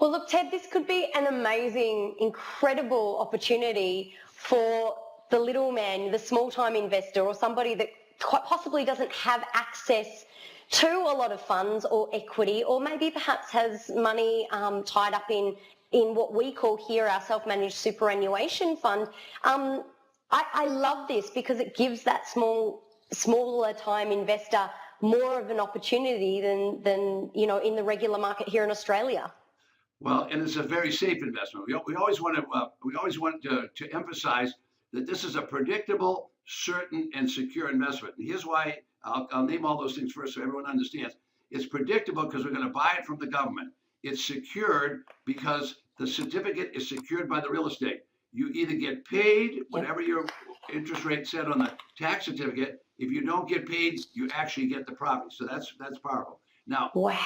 Well, look, Ted, this could be an amazing, incredible opportunity for the little man, the small-time investor, or somebody that quite possibly doesn't have access to a lot of funds or equity, or maybe perhaps has money tied up in what we call here our self-managed superannuation fund. I love this because it gives that smaller time investor more of an opportunity than in the regular market here in Australia. Well, and it's a very safe investment. We always want to emphasize that this is a predictable, certain, and secure investment. And here's why I'll name all those things first so everyone understands. It's predictable because we're going to buy it from the government. It's secured because the certificate is secured by the real estate. You either get paid whatever your interest rate said on the tax certificate. If you don't get paid, you actually get the property. So that's powerful. Now, wow.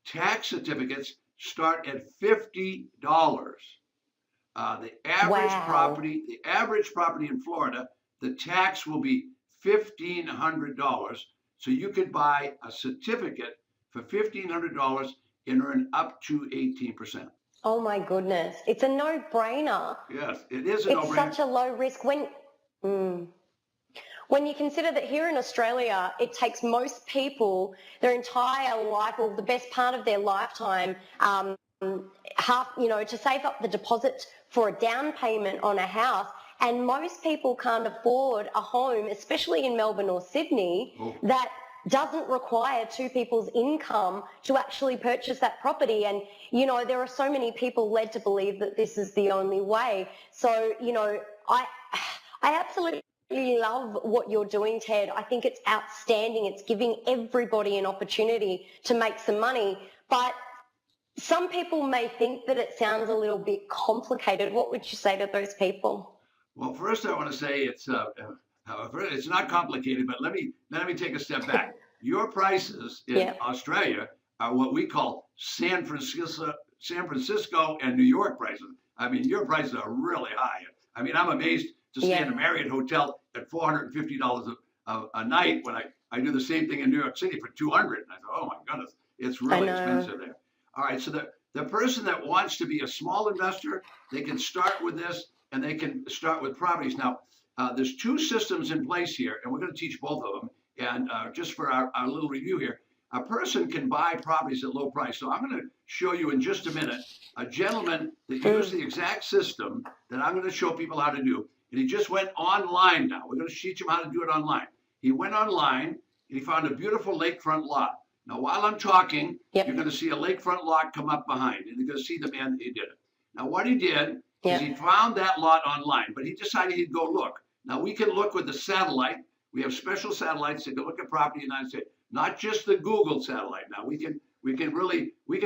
Tax certificates start at $50. The average property in Florida, the tax will be $1,500. So you could buy a certificate for $1,500 and earn up to 18%. Oh my goodness. It's a no-brainer. Yes, it is a no-brainer. It's such a low risk. When you consider that here in Australia, it takes most people their entire life, or the best part of their lifetime, to save up the deposit for a down payment on a house. And most people can't afford a home, especially in Melbourne or Sydney, that doesn't require two people's income to actually purchase that property. And, there are so many people led to believe that this is the only way. So, I absolutely love what you're doing, Ted. I think it's outstanding. It's giving everybody an opportunity to make some money. But some people may think that it sounds a little bit complicated. What would you say to those people? Well, first I want to say it's not complicated, but let me take a step back. Your prices in Australia are what we call San Francisco and New York prices. I mean, your prices are really high. I mean, I'm amazed to stay in a Marriott hotel at $450 a night when I do the same thing in New York City for $200. And I thought, oh my goodness, it's really expensive there. All right, so the person that wants to be a small investor, they can start with this, and they can start with properties. Now, there's two systems in place here, and we're going to teach both of them. And just for our little review here, a person can buy properties at low price. So I'm going to show you in just a minute a gentleman that used the exact system that I'm going to show people how to do. And he just went online now. We're going to teach him how to do it online. He went online, and he found a beautiful lakefront lot. Now, while I'm talking, you're going to see a lakefront lot come up behind, and you're going to see the man that did it. Now, what he did is he found that lot online, but he decided he'd go look. Now, we can look with the satellite. We have special satellites that can look at property in the United States, not just the Google satellite. Now, we can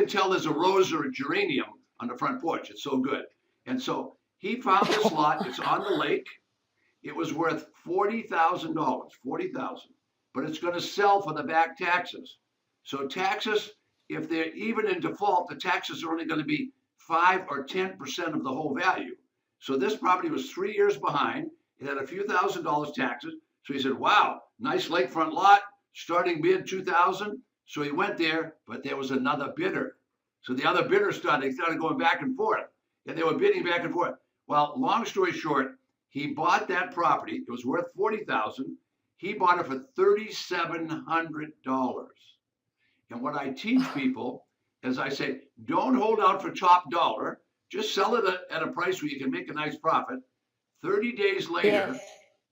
tell there's a rose or a geranium on the front porch. It's so good. And so he found this lot. It's on the lake. It was worth $40,000, but it's going to sell for the back taxes. So taxes, if they're even in default, the taxes are only going to be 5 or 10% of the whole value. So this property was 3 years behind. It had a few $1,000s taxes. So he said, wow, nice lakefront lot, starting bid $2,000. So he went there, but there was another bidder. So the other bidder started going back and forth, and they were bidding back and forth. Well, long story short, he bought that property. It was worth $40,000. He bought it for $3,700. And what I teach people is I say, don't hold out for top dollar. Just sell it at a price where you can make a nice profit. 30 days later,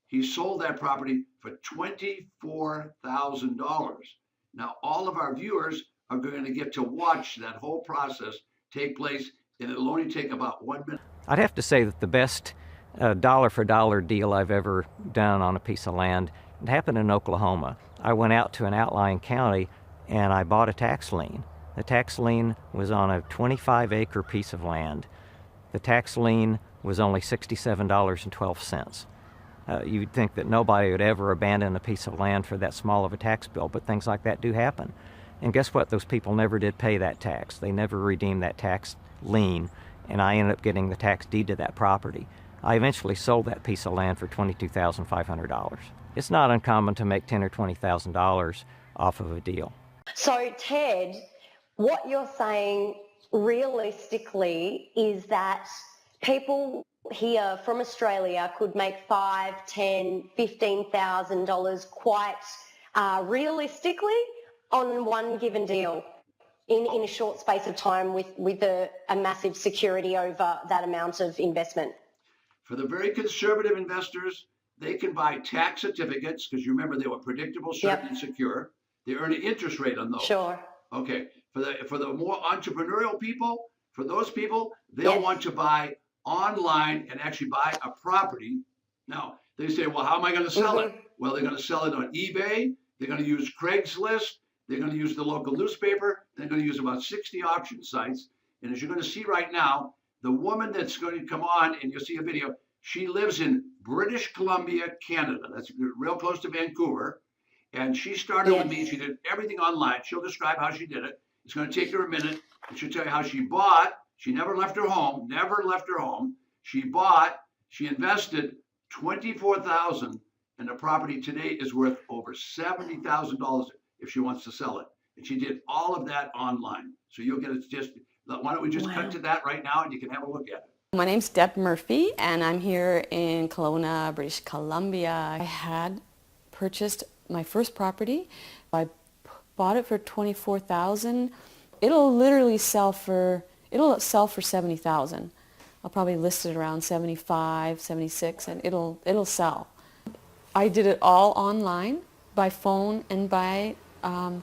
he sold that property for $24,000. Now, all of our viewers are going to get to watch that whole process take place, and it'll only take about 1 minute. I'd have to say that the best dollar-for-dollar deal I've ever done on a piece of land, it happened in Oklahoma. I went out to an outlying county and I bought a tax lien. The tax lien was on a 25-acre piece of land. The tax lien was only $67.12. You'd think that nobody would ever abandon a piece of land for that small of a tax bill, but things like that do happen. And guess what? Those people never did pay that tax. They never redeemed that tax lien, and I ended up getting the tax deed to that property. I eventually sold that piece of land for $22,500. It's not uncommon to make $10,000 or $20,000 off of a deal. So, Ted, what you're saying realistically is that people here from Australia could make $5, $10, $15,000 quite realistically on one given deal in a short space of time with a massive security over that amount of investment. For the very conservative investors, they can buy tax certificates because you remember they were predictable, certain, and secure. They earn an interest rate on those. Sure. Okay. For the more entrepreneurial people, for those people, they'll want to buy online and actually buy a property. Now, they say, well, how am I going to sell it? Well, they're going to sell it on eBay. They're going to use Craigslist. They're going to use the local newspaper. They're going to use about 60 auction sites. And as you're going to see right now, the woman that's going to come on, and you'll see a video, she lives in British Columbia, Canada. That's real close to Vancouver. And she started with me. She did everything online. She'll describe how she did it. It's going to take her a minute. And she'll tell you how she bought. She never left her home, She bought, she invested $24,000, and the property today is worth over $70,000 if she wants to sell it. And she did all of that online. So you'll get it just, why don't we just cut to that right now and you can have a look at it. My name's Deb Murphy and I'm here in Kelowna, British Columbia. I had purchased my first property. I bought it for $24,000. It'll literally sell for $70,000. I'll probably list it around 75, 76, and it'll sell. I did it all online, by phone and by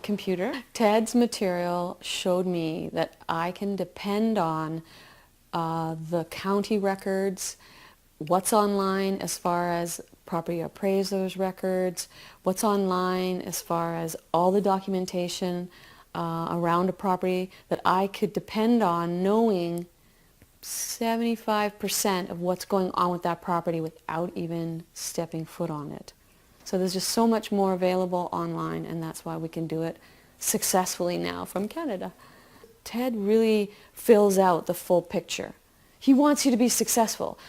computer. Ted's material showed me that I can depend on the county records, what's online as far as property appraisers records, what's online as far as all the documentation around a property, that I could depend on knowing 75% of what's going on with that property without even stepping foot on it. So there's just so much more available online, and that's why we can do it successfully now from Canada. Ted really fills out the full picture. He wants you to be successful.